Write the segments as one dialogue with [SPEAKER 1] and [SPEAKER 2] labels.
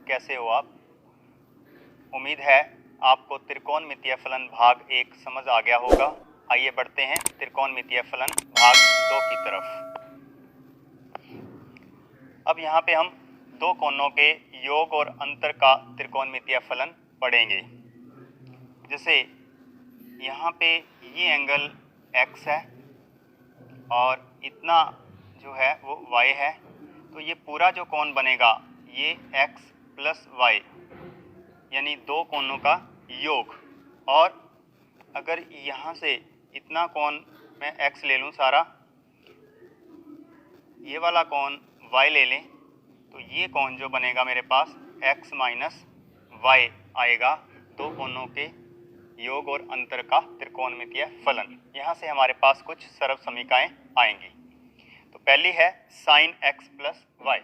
[SPEAKER 1] कैसे हो आप? उम्मीद है आपको त्रिकोणमितीय फलन भाग 1 समझ आ गया होगा। आइए बढ़ते हैं त्रिकोणमितीय फलन भाग 2 की तरफ। अब यहाँ पे हम दो कोणों के योग और अंतर का त्रिकोणमितीय फलन पढ़ेंगे। जैसे यहाँ पे ये एंगल x है और इतना जो है वो y है, तो ये पूरा जो कोण बनेगा ये x प्लस y यानी दो कोणों का योग। और अगर यहाँ से इतना कोण मैं x ले लूँ सारा, ये वाला कोण y ले लें, तो ये कोण जो बनेगा मेरे पास x माइनस y आएगा। दो कोणों के योग और अंतर का त्रिकोणमितीय फलन। यहाँ से हमारे पास कुछ सरल समीकरणाएं आएंगी। तो पहली है sine x plus y.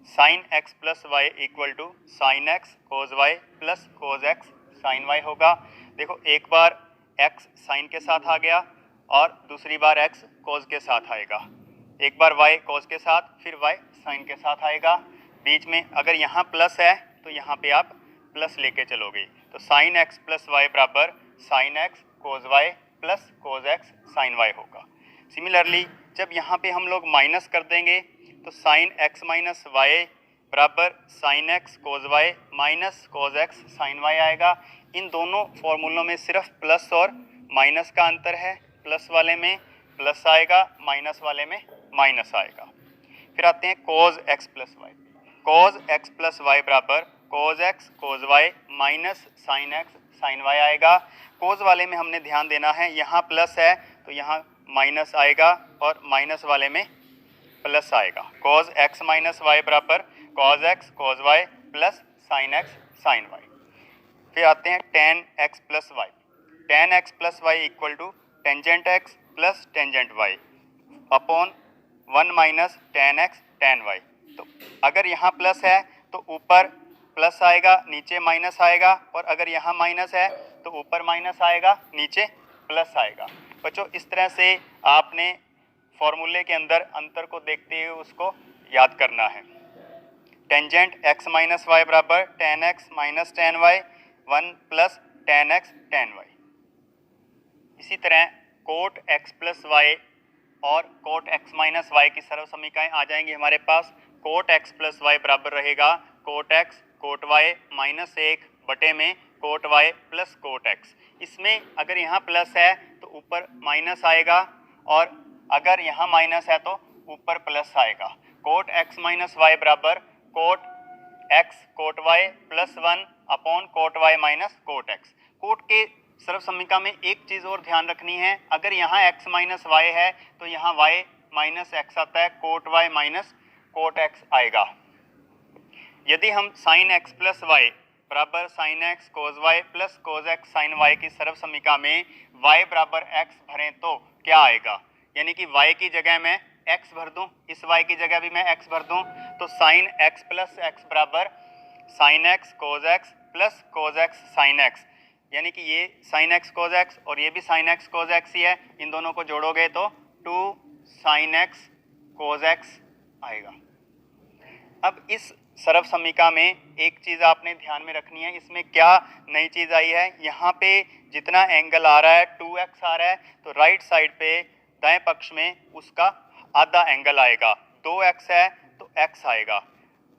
[SPEAKER 1] Sine x plus Y equal to sine x cos Y plus cos x sine Y होगा। देखो एक बार x साइन के साथ आ गया और दूसरी बार x कोज के साथ आएगा। एक बार y कोज के साथ, फिर y साइन के साथ आएगा। बीच में अगर यहाँ प्लस है तो यहाँ पे आप प्लस लेके चलोगे, तो साइन x प्लस वाई बराबर sine x cos Y plus cos x sine Y होगा। सिमिलरली जब यहाँ पे हम लोग माइनस कर देंगे तो साइन x माइनस वाई बराबर sine x cos Y minus cos x sine Y आएगा। इन दोनों फॉर्मूलों में सिर्फ प्लस और माइनस का अंतर है। प्लस वाले में प्लस आएगा, माइनस वाले में माइनस आएगा। फिर आते हैं cos X plus Y. Cos X plus Y बराबर cos X cos Y minus sine X sine Y आएगा। कोज वाले में हमने ध्यान देना है, यहाँ प्लस है तो यहाँ माइनस आएगा और माइनस वाले में प्लस आएगा। कोज एक्स माइनस वाई बराबर cos X cos Y plus sine X sine Y. फिर आते हैं tan X plus Y. Tan X plus Y equal to tangent X plus tangent Y upon 1 minus tan x tan Y. तो अगर यहाँ plus है तो ऊपर plus आएगा, नीचे माइनस आएगा, और अगर यहाँ माइनस है तो ऊपर माइनस आएगा, नीचे प्लस आएगा। बच्चों इस तरह से आपने फॉर्मूले के अंदर अंतर को देखते हुए उसको याद करना है। टेंजेंट x माइनस वाई बराबर tan x minus tan y 1 plus tan x tan y. इसी तरह कोट x प्लस वाई और कोट x माइनस वाई की सरल समीकरण आ जाएंगी हमारे पास। कोट x प्लस वाई बराबर रहेगा cot x cot y minus 1 बटे में cot y plus cot x। इसमें अगर यहाँ प्लस है तो ऊपर माइनस आएगा, और अगर यहाँ माइनस है तो ऊपर प्लस आएगा। कोट x माइनस वाई बराबर cot x cot y plus 1 upon cot y minus cot x। Cot के सरल समीकरण में एक चीज़ और ध्यान रखनी है, अगर यहाँ x माइनस वाई है तो यहाँ y माइनस एक्स आता है, cot y minus cot x आएगा। यदि हम साइन x प्लस वाई बराबर sine x cos Y plus cos x sine Y की सरल समीकरण में y बराबर x भरें तो क्या आएगा, यानी कि y की जगह मैं x भर दूं, इस y की जगह भी मैं x भर दूं, तो साइन x प्लस x बराबर साइन एक्स कोज X plus cos x sine x, यानी कि ये साइन एक्स कोज एक्स और ये भी साइन एक्स कोज एक्स ही है। इन दोनों को जोड़ोगे तो 2 साइन एक्स कोज एक्स आएगा। अब इस सरल समीकरण में एक चीज़ आपने ध्यान में रखनी है, इसमें क्या नई चीज़ आई है। यहाँ पे जितना एंगल आ रहा है 2x आ रहा है, तो राइट साइड पे दाएं पक्ष में उसका आधा एंगल आएगा। 2x है तो x आएगा।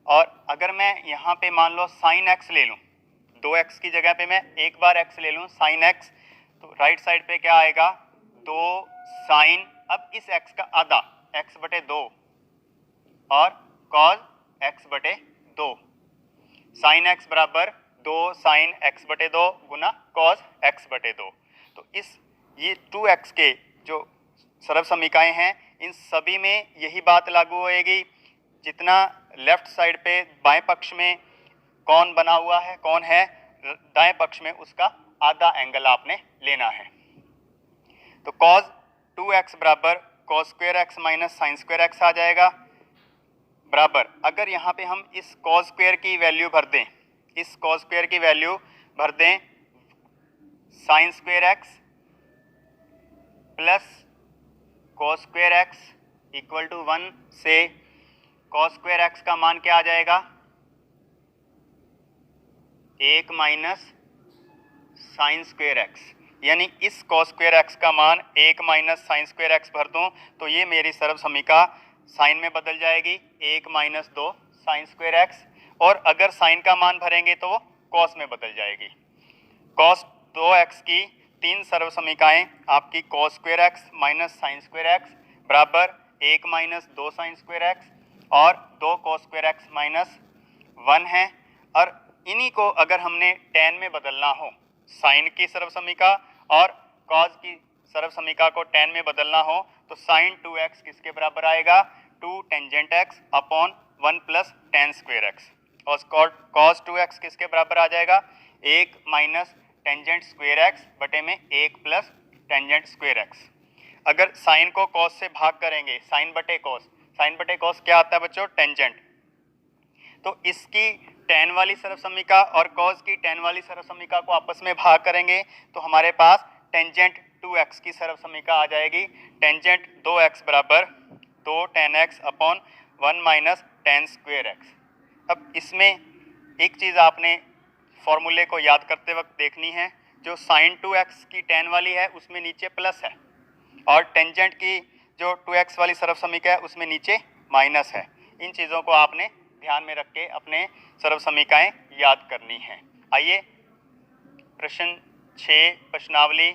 [SPEAKER 1] और अगर मैं यहाँ पे मान लो साइन x ले लूँ, 2x की जगह पे मैं एक बार x ले लूँ साइन x, तो राइट साइड पे क्या आएगा 2 साइन, अब इस x का आधा x बटे 2 और कॉज x बटे 2, साइन x बराबर 2 साइन x बटे 2 गुना कॉज x बटे 2। तो इस ये 2x के जो सरल समीकरण हैं इन सभी में यही बात लागू होएगी। जितना लेफ्ट साइड पे बाएं पक्ष में कौन बना हुआ है, कौन है दाएं पक्ष में, उसका आधा एंगल आपने लेना है। तो कॉज 2x बराबर cos square x minus sign square x आ जाएगा बराबर, अगर यहाँ पे हम इस कॉस स्क्वायर की वैल्यू भर दें, इस कॉस स्क्वायर की वैल्यू भर दें sine square x plus cos square x equal to 1 से कॉस स्क्वायर x का मान क्या आ जाएगा 1 माइनस साइन स्क्वेयर एक्स, यानी इस कॉस स्क्वेयर एक्स का मान 1 माइनस साइन स्क्वेयर एक्स भर दूँ तो ये मेरी सर्व समीका साइन में बदल जाएगी 1 माइनस 2 साइन स्क्वेयर एक्स, और अगर साइन का मान भरेंगे तो वो कॉस में बदल जाएगी। कॉस 2x की 3 सर्व समीकाएँ आपकी cos square x minus sine square x बराबर 1 माइनस 2 साइन स्क्वेयर एक्स और 2 कॉस स्क्वेयर एक्स माइनस 1 है। और इन्हीं को अगर हमने tan में बदलना हो, साइन की सर्व समीका और कॉस की सर्व समीका को tan में बदलना हो तो साइन 2x किसके बराबर आएगा, 2 tangent x upon 1 plus tan square x, और कॉस 2x किसके बराबर आ जाएगा, 1 माइनस टेंजेंट स्क्वेयर एक्स बटे में 1 प्लस टेंजेंट स्क्वेयर एक्स। अगर साइन को कॉस से भाग करेंगे, साइन बटे कॉस क्या आता है बच्चों, टेंजेंट, तो इसकी tan वाली सर्व समीका और cos की tan वाली सर्व समीका को आपस में भाग करेंगे तो हमारे पास टेंजेंट 2x की सर्व समीका आ जाएगी। टेंजेंट 2x बराबर 2 tan x upon 1 minus tan square x. अब इसमें एक चीज़ आपने फॉर्मूले को याद करते वक्त देखनी है, जो साइन 2x की tan वाली है उसमें नीचे प्लस है और टेंजेंट की जो 2x वाली सर्व समीका है उसमें नीचे माइनस है। इन चीज़ों को आपने ध्यान में रख के अपने सर्व समीकाएँ याद करनी हैं। आइए प्रश्न 6 प्रश्नावली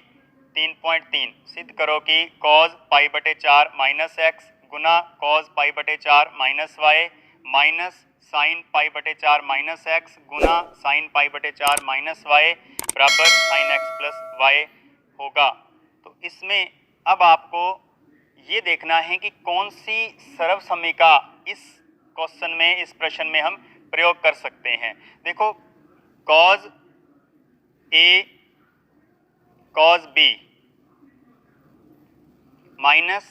[SPEAKER 1] 3.3 सिद्ध करो कि cos पाई बटे 4 माइनस एक्स गुना cos पाई बटे 4 minus y minus sine pi बटे 4 माइनस एक्स गुना साइन पाई बटे 4 माइनस वाई बराबर साइन एक्स प्लस वाई होगा। तो इसमें अब आपको ये देखना है कि कौन सी सर्व समीका इस क्वेश्चन में, इस प्रश्न में हम प्रयोग कर सकते हैं। देखो cos A cos B minus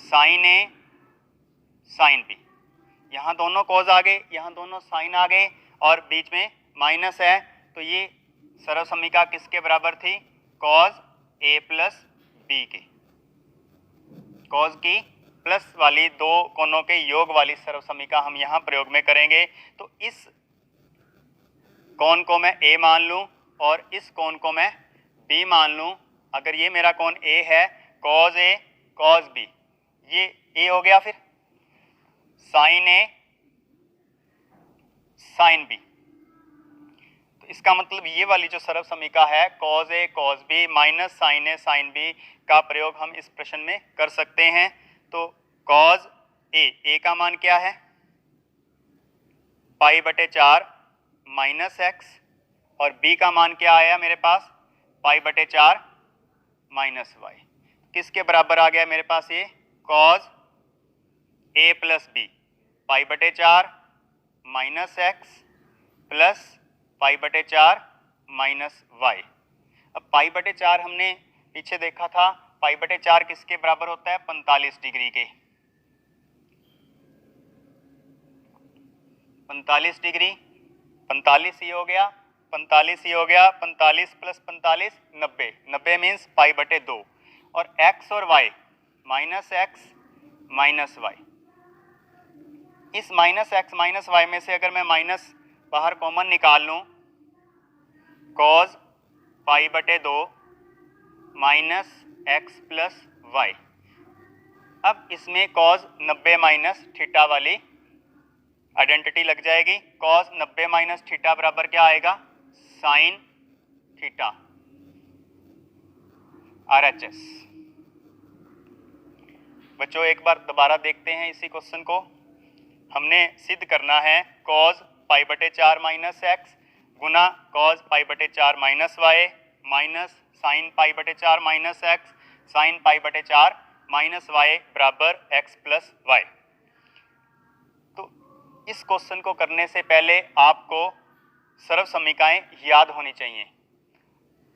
[SPEAKER 1] sine A sine B, यहाँ दोनों cos आ गए, यहाँ दोनों साइन आ गए और बीच में माइनस है, तो ये सर्व समीका किसके बराबर थी, cos A प्लस B की। cos की प्लस वाली दो कोणों के योग वाली सर्व समीका हम यहाँ प्रयोग में करेंगे। तो इस कोण को मैं A मान लूँ और इस कोण को मैं B मान लूँ। अगर ये मेरा कोण A है, cos A cos B, ये A हो गया, फिर sin A sin B। तो इसका मतलब ये वाली जो सर्व समीका है cos A cos B minus sin A sin B का प्रयोग हम इस प्रश्न में कर सकते हैं। तो cos A का मान क्या है, पाई बटे 4 माइनस एक्स, और B का मान क्या आया मेरे पास, पाई बटे 4 माइनस वाई। किसके बराबर आ गया मेरे पास ये, cos A प्लस B पाई बटे 4 माइनस एक्स प्लस पाई बटे 4 माइनस वाई। अब पाई बटे 4 हमने पीछे देखा था, पाई बटे 4 किसके बराबर होता है, 45 डिग्री के। 45 डिग्री, 45 ही हो गया, 45 ही हो गया, 45 प्लस 45 90, 90 मीन्स पाई बटे 2, और x और y minus x minus y. इस माइनस एक्स माइनस वाई में से अगर मैं माइनस बाहर कॉमन निकाल लूँ, cos पाई बटे 2 माइनस एक्स प्लस वाई। अब इसमें cos 90 माइनस थीटा वाली आइडेंटिटी लग जाएगी। cos 90 माइनस थीटा बराबर क्या आएगा, साइन थीटा RHS। बच्चों एक बार दोबारा देखते हैं इसी क्वेश्चन को। हमने सिद्ध करना है cos पाई बटे 4 माइनस एक्स गुना cos पाई बटे 4 minus y minus sine pi बटे 4 माइनस एक्स साइन पाई बटे 4 माइनस वाई बराबर एक्स प्लस वाई। तो इस क्वेश्चन को करने से पहले आपको सर्व समीकाएं याद होनी चाहिए।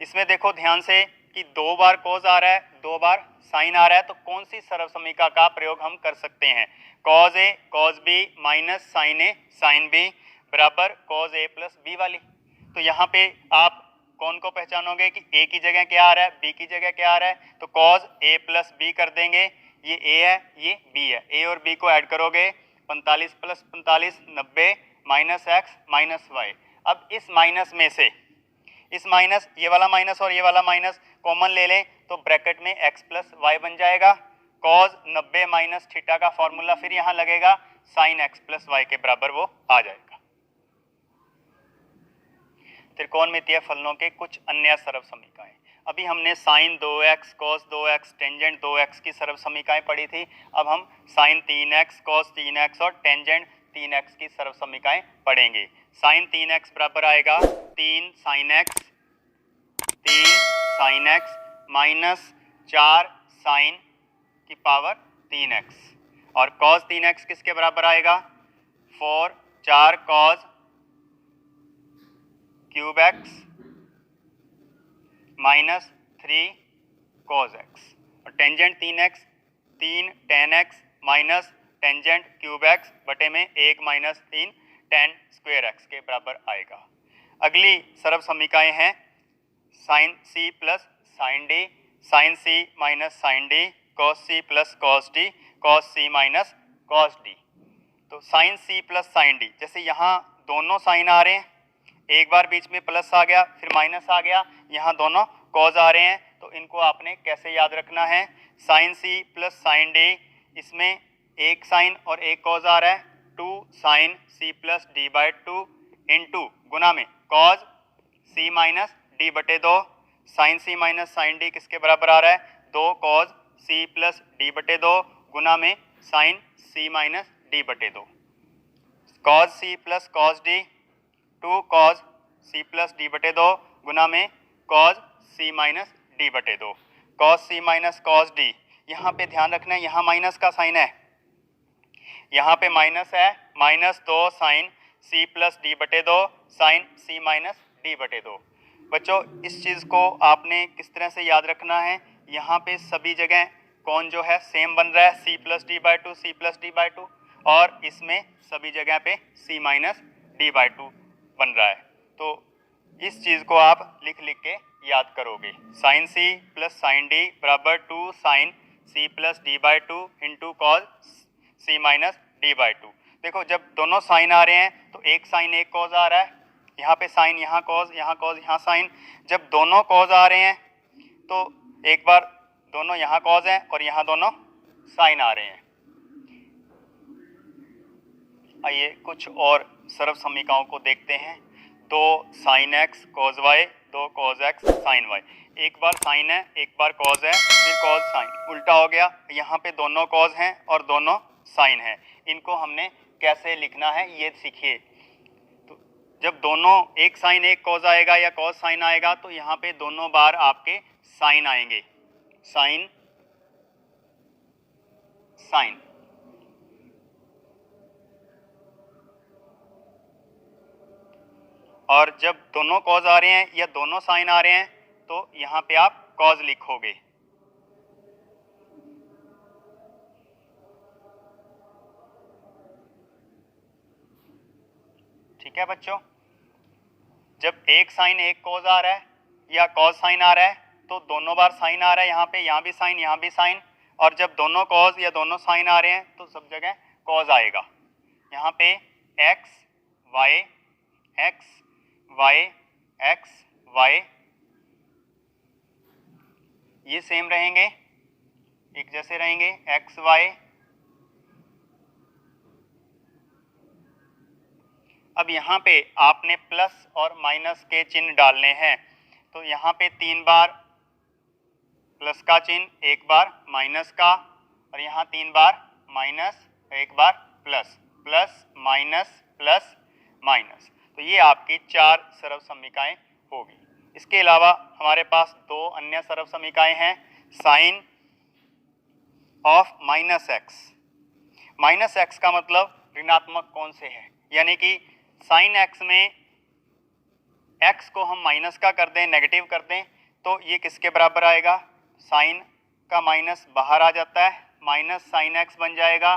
[SPEAKER 1] इसमें देखो ध्यान से कि 2 बार cos आ रहा है, 2 बार साइन आ रहा है, तो कौन सी सर्व समीका का प्रयोग हम कर सकते हैं, cos A cos B minus sine A sine B बराबर cos A प्लस B वाली। तो यहाँ पे आप कौन को पहचानोगे कि A की जगह क्या आ रहा है, B की जगह क्या आ रहा है, तो cos A प्लस B कर देंगे, ये A है ये B है, A और B को ऐड करोगे 45 plus 45 90 minus x minus y. अब इस माइनस में से इस माइनस, ये वाला माइनस और ये वाला माइनस कॉमन ले लें तो ब्रैकेट में x प्लस वाई बन जाएगा। कॉज 90 माइनस थीटा का फॉर्मूला फिर यहाँ लगेगा, साइन x प्लस वाई के बराबर वो आ जाएगा। त्रिकोणमितीय फलनों के कुछ अन्य सर्व समीकरण। अभी हमने sign 2x, cos 2x, tangent 2x की सर्व समीकरण पढ़ी थी। अब हम साइन 3x, कॉस 3x और टेंजेंट 3x की सर्व समीकरण पढ़ेंगे। साइन 3x बराबर आएगा 3 साइन x माइनस 4 साइन की पावर 3x, और कॉस 3x किसके बराबर आएगा 4 cos cube x minus 3 cos x, और tangent 3x 3 ten x minus tangent cube x बटे में 1 माइनस 3 टेन स्क्वायर x के बराबर आएगा। अगली सर्व समीकरण है sine c plus sine d, sine c minus sine d, cos c plus cos d, cos c minus cos d। तो sine c plus sine d, जैसे यहाँ दोनों साइन आ रहे हैं, एक बार बीच में प्लस आ गया फिर माइनस आ गया, यहाँ दोनों कॉज आ रहे हैं, तो इनको आपने कैसे याद रखना है, sine c plus sine d, इसमें एक साइन और एक कॉज आ रहा है, 2 sine c plus d by 2 into गुना में कॉज c माइनस d बटे 2, sine c minus sine d किसके बराबर आ रहा है 2 कॉज c प्लस d बटे 2 गुना में साइन c माइनस d बटे 2, cause c plus cos d 2 cause c plus d बटे 2 गुना में कॉज c माइनस d बटे 2, cause c minus cos d। यहाँ पे ध्यान रखना है यहाँ माइनस का साइन है, यहाँ पे माइनस है, minus 2 sine c plus d बटे 2 साइन c माइनस d बटे 2। बच्चों इस चीज़ को आपने किस तरह से याद रखना है, यहाँ पे सभी जगह कौन जो है सेम बन रहा है c plus d by 2 c plus d by 2, और इसमें सभी जगह पे c माइनस डी बाई 2 बन रहा है। तो इस चीज़ को आप लिख के याद करोगे, sine c plus sine d बराबर 2 sine c plus d by 2 into cos c minus d by 2। देखो जब दोनों साइन आ रहे हैं तो एक साइन एक कॉज आ रहा है, यहाँ पे साइन यहाँ कॉज यहाँ साइन, जब दोनों कॉज आ रहे हैं तो एक बार दोनों यहाँ कॉज हैं और यहाँ दोनों साइन आ रहे हैं। आइए कुछ और सर्व समीकरणों को देखते हैं। 2 sine x cos y, 2 cos x sine y, एक बार साइन है एक बार कॉज है फिर कॉज साइन, उल्टा हो गया, यहाँ पे दोनों कॉज हैं और दोनों साइन हैं, इनको हमने कैसे लिखना है ये सीखिए। तो जब दोनों एक साइन एक कॉज आएगा या कॉज साइन आएगा तो यहाँ पे दोनों बार आपके साइन आएंगे, साइन साइन, और जब दोनों कॉज आ रहे हैं या दोनों साइन आ रहे हैं तो यहाँ पे आप कॉज लिखोगे। ठीक है बच्चों, जब एक साइन एक कॉज आ रहा है या कॉज साइन आ रहा है तो दोनों बार साइन आ रहा है, यहाँ पे यहाँ भी साइन यहाँ भी साइन, और जब दोनों कॉज या दोनों साइन आ रहे हैं तो सब जगह कॉज आएगा। यहाँ पे एक्स वाई एक्स वाई ये सेम रहेंगे, एक जैसे रहेंगे, एक्स वाई। अब यहाँ पे आपने प्लस और माइनस के चिन्ह डालने हैं, तो यहाँ पे 3 बार प्लस का चिन्ह, एक बार माइनस का, और यहाँ 3 बार माइनस एक बार प्लस, प्लस माइनस। तो ये आपकी 4 सर्व समीकरण होगी। इसके अलावा हमारे पास 2 अन्य सर्व समीकरण हैं, साइन ऑफ माइनस एक्स का मतलब ऋणात्मक कोण से है, यानी कि साइन एक्स में एक्स को हम माइनस का कर दें, नेगेटिव कर दें, तो ये किसके बराबर आएगा, साइन का माइनस बाहर आ जाता है, माइनस साइन एक्स बन जाएगा,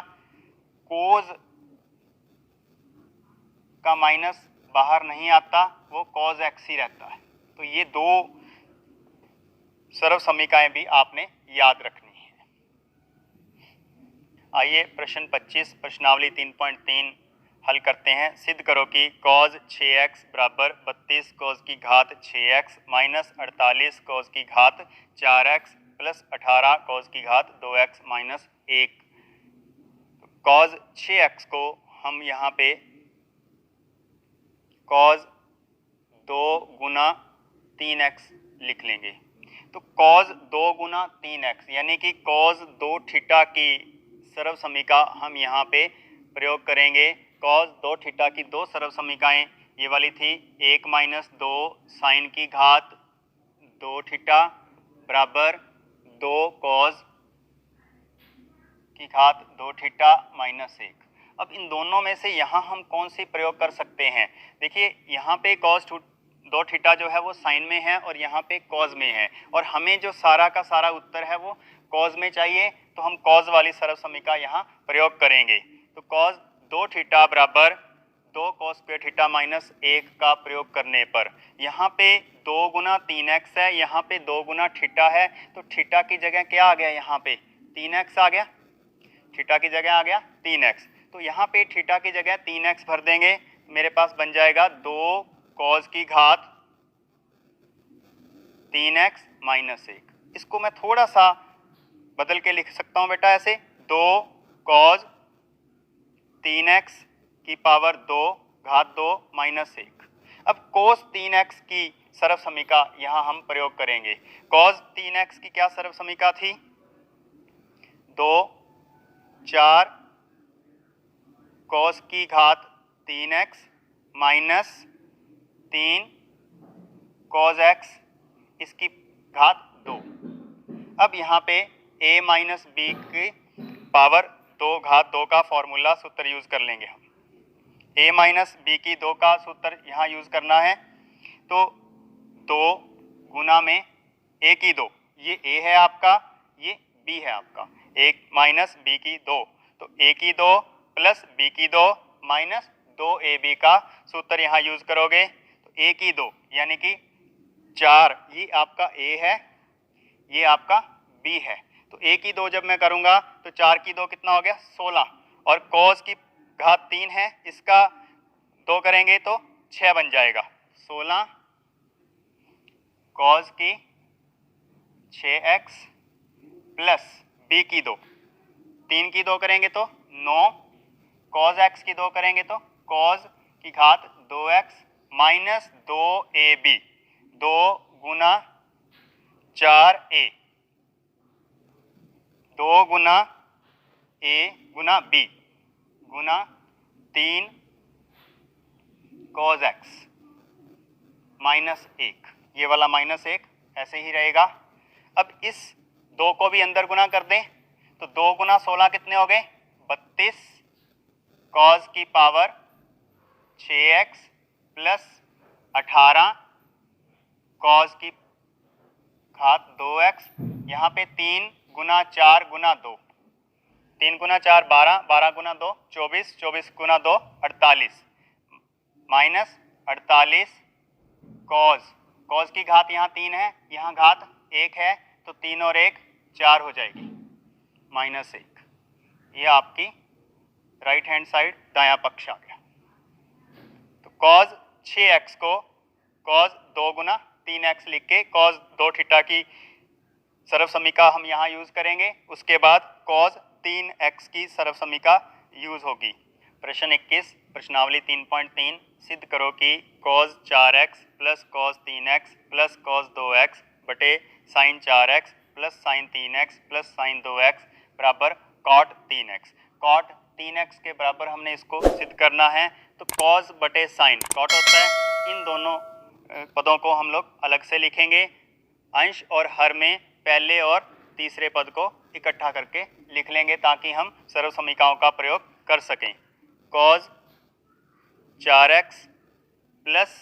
[SPEAKER 1] कोज का माइनस बाहर नहीं आता, वो कॉज एक्स ही रहता है। तो ये 2 सर्व समीकरण भी आपने याद रखनी है। आइए प्रश्न 25 प्रश्नावली 3.3 हल करते हैं। सिद्ध करो कि कॉज 6x बराबर 32 कॉज की घात 6x माइनस 48 कॉज की घात 4x प्लस 18 कॉज की घात 2x माइनस 1। कॉज 6x को हम यहाँ पे कॉज 2 गुना 3x लिख लेंगे। तो कॉज 2 गुना 3x यानी कि कॉज 2 थीटा की सर्व समीका हम यहाँ पे प्रयोग करेंगे। कॉज 2 थीटा की दो सर्व समीकाएं ये वाली थी, 1 माइनस 2 साइन की घात 2 थीटा बराबर 2 कॉज की घात 2 थीटा माइनस 1। अब इन दोनों में से यहाँ हम कौन सी प्रयोग कर सकते हैं? देखिए यहाँ पे कॉस 2 थीटा जो है वो साइन में है और यहाँ पे कॉज में है, और हमें जो सारा का सारा उत्तर है वो कॉज में चाहिए, तो हम कॉज वाली सर्व समीका यहाँ प्रयोग करेंगे। तो कॉज 2 थीटा बराबर 2 कॉस स्क्वायर थीटा माइनस 1 का प्रयोग करने पर यहाँ पे 2 गुना 3x है, यहाँ पे 2 गुना थीटा है, तो थीटा की जगह क्या आ गया? यहाँ पे 3x आ गया, थीटा की जगह आ गया 3x। तो यहाँ पे थीटा की जगह 3x भर देंगे, मेरे पास बन जाएगा 2 कॉस की घात 3x माइनस 1। इसको मैं थोड़ा सा बदल के लिख सकता हूँ बेटा ऐसे, 2 कॉस 3x की पावर 2 घात 2 माइनस 1। अब cos 3x की सर्व समीका यहाँ हम प्रयोग करेंगे। cos 3x की क्या सर्व समीका थी? 2 4 cos की घात 3x माइनस 3 cos x इसकी घात 2। अब यहाँ पे a माइनस बी की पावर 2 घात 2 का फॉर्मूला सूत्र यूज कर लेंगे हम। a माइनस बी की 2 का सूत्र यहाँ यूज करना है, तो 2 गुना में a की 2, ये a है आपका, ये b है आपका, 1 माइनस b की 2, तो a की 2 प्लस b की 2 माइनस 2ab का सूत्र यहाँ यूज करोगे, तो a की 2 यानी कि 4, ये आपका a है, ये आपका b है। तो a की 2 जब मैं करूँगा तो 4 की 2 कितना हो गया? 16, और cos की घात 3 है, इसका 2 करेंगे तो 6 बन जाएगा। 16 cos की 6x प्लस b की 2, 3 की 2 करेंगे तो 9, cos x की 2 करेंगे तो cos की घात 2x minus 2ab, 2 Guna 4a, 2 Guna a Guna b Guna 3 cos x minus 1, ये वाला माइनस 1 ऐसे ही रहेगा। अब इस 2 को भी अंदर गुना कर दें, तो 2 गुना 16 कितने हो गए? 32 cos की पावर 6x प्लस 18 cos की घात 2x, यहाँ पे 3 गुना 4 गुना 2, 3 गुना 4 12, 12 गुना 2 24, 24 गुना 2 48 माइनस 48 cos की घात यहाँ 3 है, यहाँ घात 1 है, तो 3 और 1 4 हो जाएगी माइनस 1। ये आपकी राइट हैंड साइड दायां पक्ष आ गया। तो cos 6x को cos 2 गुना 3x लिख के cos 2 थीटा की सर्व समीका हम यहाँ यूज करेंगे, उसके बाद cos 3x की सर्व समीका यूज होगी। प्रश्न 21 प्रश्नावली 3.3 सिद्ध करो कि cos 4x plus cos 3x plus cos 2x बटे sin 4x plus sin 3x plus sin 2x बराबर cot 3x। cot 3x के बराबर हमने इसको सिद्ध करना है, तो cos बटे sin cot होता है। इन दोनों पदों को हम लोग अलग से लिखेंगे, अंश और हर में पहले और तीसरे पद को इकट्ठा करके लिख लेंगे ताकि हम सर्व समीकाओं का प्रयोग कर सकें। cos 4x plus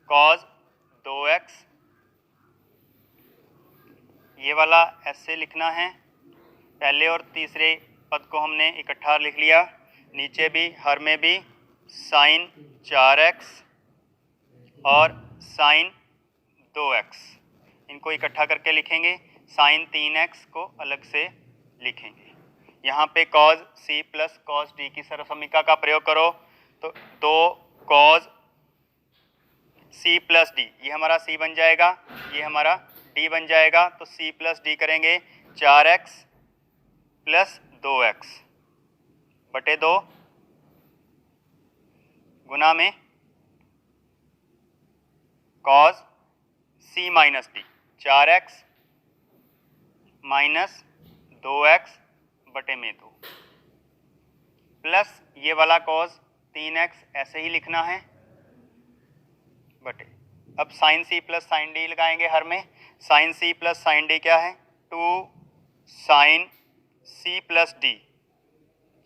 [SPEAKER 1] cos 2x, ये वाला ऐसे लिखना है, पहले और तीसरे पद को हमने इकट्ठा लिख लिया, नीचे भी हर में भी sin 4x और sin 2x, इनको इकट्ठा करके लिखेंगे, sin 3x को अलग से लिखेंगे। यहाँ पे cos c plus cos d की सर्व समीका का प्रयोग करो, तो 2 cos c प्लस डी, ये हमारा c बन जाएगा, ये हमारा d बन जाएगा। तो c प्लस डी करेंगे 4x प्लस 2x बटे 2 गुना में cos c minus D, 4x minus 2x बटे में 2 प्लस ये वाला cos 3x ऐसे ही लिखना है बटे, अब sine c plus sine d लगाएंगे हर में। Sine c plus sine d क्या है? 2 sine c plus d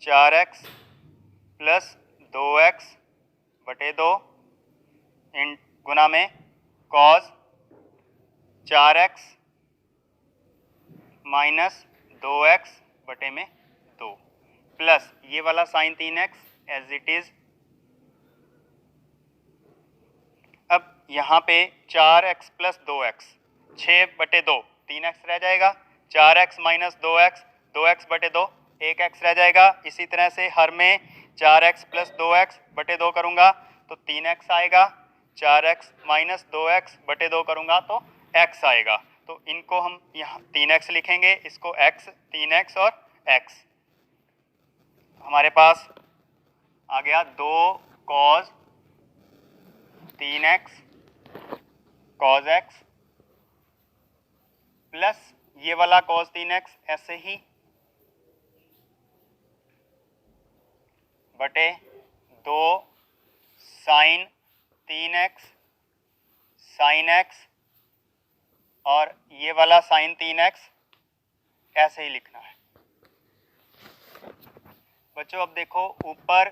[SPEAKER 1] 4x प्लस 2x बटे 2 इन गुना में cos 4x माइनस 2x बटे में 2 प्लस ये वाला sign 3x as it is. अब यहाँ पे 4x प्लस 2x 6 बटे 2 3x रह जाएगा, 4x माइनस 2x 2x बटे 2 1x रह जाएगा। इसी तरह से हर में 4x प्लस 2x बटे 2 करूँगा तो 3x आएगा, 4x माइनस 2x बटे 2 करूँगा तो x आएगा। तो इनको हम यहाँ 3x लिखेंगे, इसको x, 3x और x। हमारे पास आ गया 2 cos 3x cos x plus ये वाला cos 3x ऐसे ही बटे 2 sin 3x sin x और ये वाला sin 3x ऐसे ही लिखना है। बच्चों अब देखो ऊपर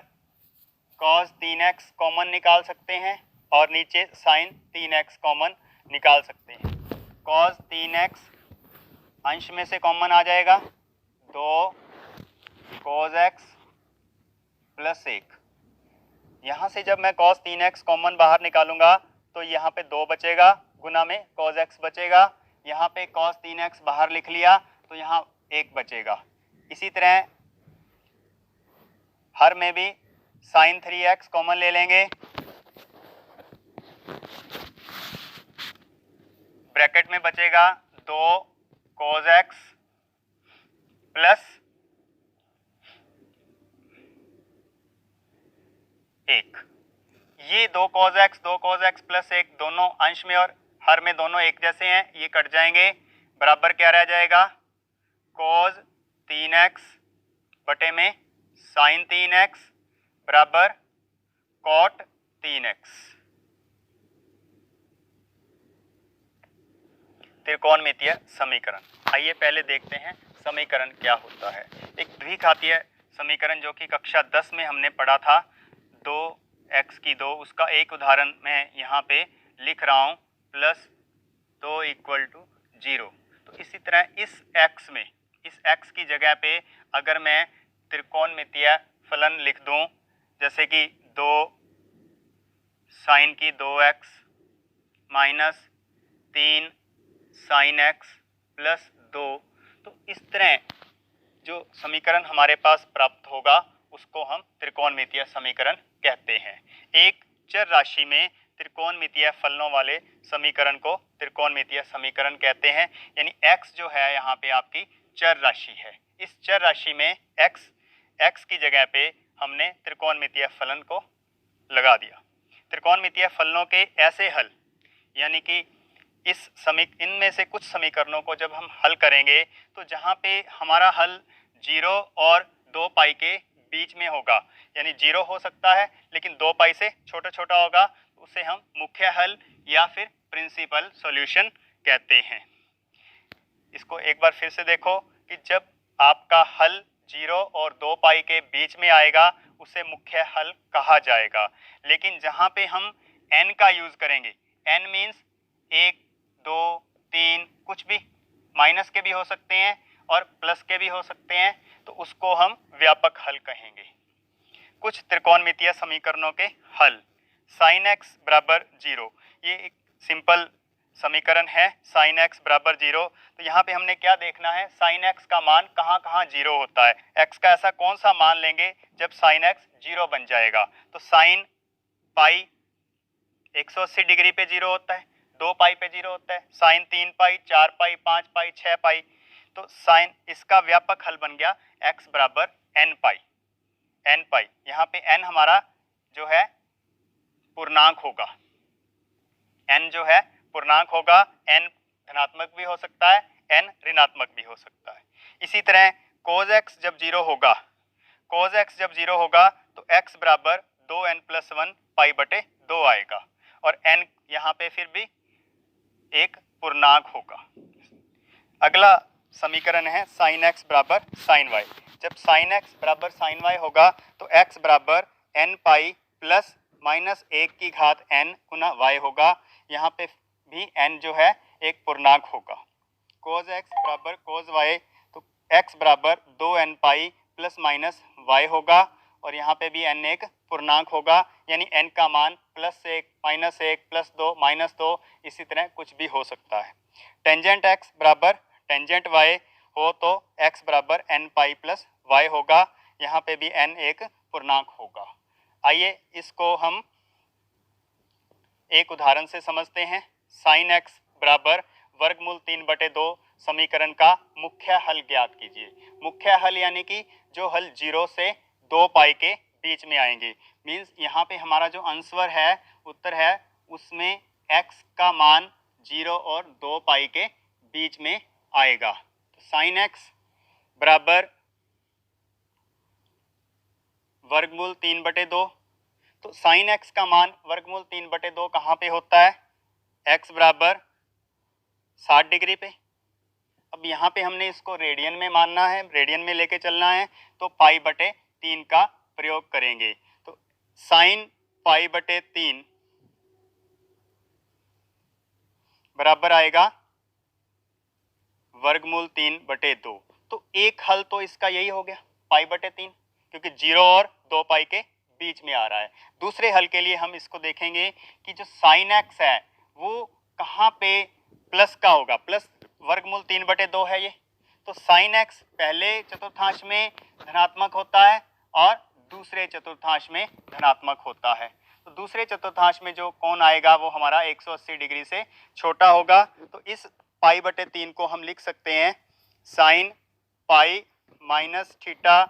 [SPEAKER 1] cos 3x कॉमन निकाल सकते हैं और नीचे sin 3x कॉमन निकाल सकते हैं। cos 3x अंश में से कॉमन आ जाएगा, 2 cos x प्लस 1। यहाँ से जब मैं cos 3x कॉमन बाहर निकालूंगा तो यहाँ पे 2 बचेगा, गुना में cos x बचेगा। यहाँ पे cos 3x बाहर लिख लिया तो यहाँ 1 बचेगा। इसी तरह हर में भी sin 3x कॉमन ले लेंगे, ब्रैकेट में बचेगा 2 cos x प्लस 1। ये 2 cos x प्लस 1 दोनों अंश में और हर में दोनों एक जैसे हैं, ये कट जाएंगे। बराबर क्या रह जाएगा? cos 3x बटे में sin 3x बराबर cot 3x। त्रिकोणमितीय समीकरण। आइए पहले देखते हैं समीकरण क्या होता है। एक द्विघातीय समीकरण जो कि कक्षा 10 में हमने पढ़ा था, 2x की 2, उसका एक उदाहरण मैं यहाँ पे लिख रहा हूँ, प्लस 2 इक्वल टू 0। तो इसी तरह इस x की जगह पे अगर मैं त्रिकोणमितीय फलन लिख दूँ, जैसे कि 2 साइन की 2x minus 3 sign x plus 2, तो इस तरह जो समीकरण हमारे पास प्राप्त होगा उसको हम त्रिकोणमितीय समीकरण कहते हैं। एक चर राशि में त्रिकोणमितीय फलनों वाले समीकरण को त्रिकोणमितीय समीकरण कहते हैं। यानी x जो है यहाँ पे आपकी चर राशि है। इस चर राशि में x की जगह पे हमने त्रिकोणमितीय फलन को लगा दिया। त्रिकोणमितीय फलनों के ऐसे हल, यानी कि इनमें से कुछ समीकरणों को जब हम हल करेंगे तो जहाँ पे हमारा हल 0 और 2 पाई के बीच में होगा, यानी 0 हो सकता है लेकिन 2 पाई से छोटा छोटा होगा, तो उसे हम मुख्य हल या फिर प्रिंसिपल सॉल्यूशन कहते हैं। इसको एक बार फिर से देखो कि जब आपका हल 0 और 2 पाई के बीच में आएगा उसे मुख्य हल कहा जाएगा। लेकिन जहाँ पे हम n का यूज करेंगे, n मीन्स 1 2 3, कुछ भी माइनस के भी हो सकते हैं और प्लस के भी हो सकते हैं, तो उसको हम व्यापक हल कहेंगे। कुछ त्रिकोणमितीय समीकरणों के हल। sin x बराबर 0, ये एक सिंपल समीकरण है साइन एक्स बराबर 0। तो यहाँ पे हमने क्या देखना है, साइन एक्स का मान कहाँ कहाँ 0 होता है। एक्स का ऐसा कौन सा मान लेंगे जब साइन एक्स 0 बन जाएगा। तो साइन पाई 180 डिग्री पे 0 होता है, 2 पाई पे 0 होता है, साइन 3 पाई, 4 पाई, 5 पाई, 6 पाई। तो साइन इसका व्यापक हल बन गया x बराबर n पाई। n पाई यहाँ पे n हमारा जो है पूर्णांक होगा, n जो है पूर्णांक होगा, n धनात्मक भी हो सकता है, n ऋणात्मक भी हो सकता है। इसी तरह cos x जब 0 होगा, cos x जब 0 होगा तो x बराबर 2n+1 पाई बटे 2 आएगा और n यहाँ पे फिर भी एक पूर्णांक होगा। अगला समीकरण है साइन x बराबर साइन y। जब साइन x बराबर साइन y होगा तो x बराबर n पाई प्लस माइनस 1 की घात n गुना y होगा। यहाँ पे भी n जो है एक पूर्णांक होगा। cos x बराबर cos y तो x बराबर 2n pi plus minus y होगा और यहाँ पे भी n एक पूर्णांक होगा, यानी n का मान +1 -1 +2 -2 इसी तरह कुछ भी हो सकता है। टेंजेंट x बराबर टेंजेंट y हो तो x बराबर n पाई प्लस y होगा, यहाँ पे भी n एक पूर्णांक होगा। आइए इसको हम एक उदाहरण से समझते हैं। साइन x बराबर वर्गमूल 3/2 समीकरण का मुख्य हल ज्ञात कीजिए। मुख्य हल यानी कि जो हल 0 से 2 पाई के बीच में आएंगे। मीन्स यहाँ पे हमारा जो आंसर है, उत्तर है, उसमें x का मान 0 और 2 पाई के बीच में आएगा। तो साइन x बराबर वर्गमूल 3/2। तो साइन x का मान वर्गमूल 3/2 कहाँ पे होता है, x बराबर 60 डिग्री पे। अब यहाँ पे हमने इसको रेडियन में मानना है, रेडियन में लेके चलना है, तो पाई बटे 3 का प्रयोग करेंगे। तो साइन पाई बटे 3 बराबर आएगा वर्गमूल 3/2। तो एक हल तो इसका यही हो गया, पाई बटे 3, क्योंकि 0 और 2 पाई के बीच में आ रहा है। दूसरे हल के लिए हम इसको देखेंगे कि जो साइन एक्स है वो कहाँ पे प्लस का होगा, प्लस वर्गमूल 3/2 है ये। तो साइन एक्स पहले चतुर्थांश में धनात्मक होता है और दूसरे चतुर्थांश में धनात्मक होता है। तो दूसरे चतुर्थांश में जो कोण आएगा वो हमारा 180 डिग्री से छोटा होगा। तो इस पाई बटे 3 को हम लिख सकते हैं साइन पाई माइनस थीटा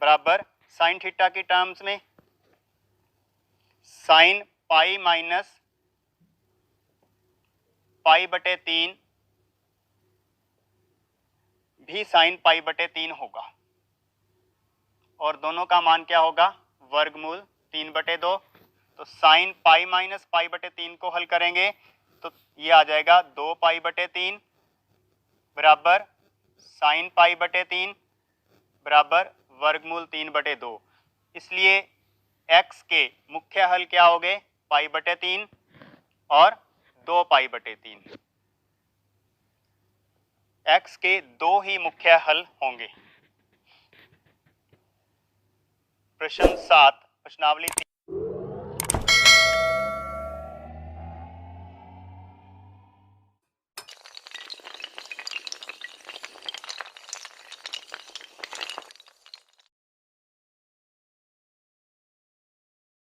[SPEAKER 1] बराबर साइन थीटा की टर्म्स में साइन पाई माइनस पाई बटे 3 भी साइन पाई बटे 3 होगा और दोनों का मान क्या होगा, वर्गमूल 3/2। तो साइन पाई माइनस पाई बटे 3 को हल करेंगे तो ये आ जाएगा 2 पाई बटे 3 बराबर साइन पाई बटे 3 बराबर वर्गमूल 3/2। इसलिए x के मुख्य हल क्या हो गए, पाई बटे 3 और 2 पाई बटे 3। x के 2 ही मुख्य हल होंगे। प्रश्न 7 प्रश्नावली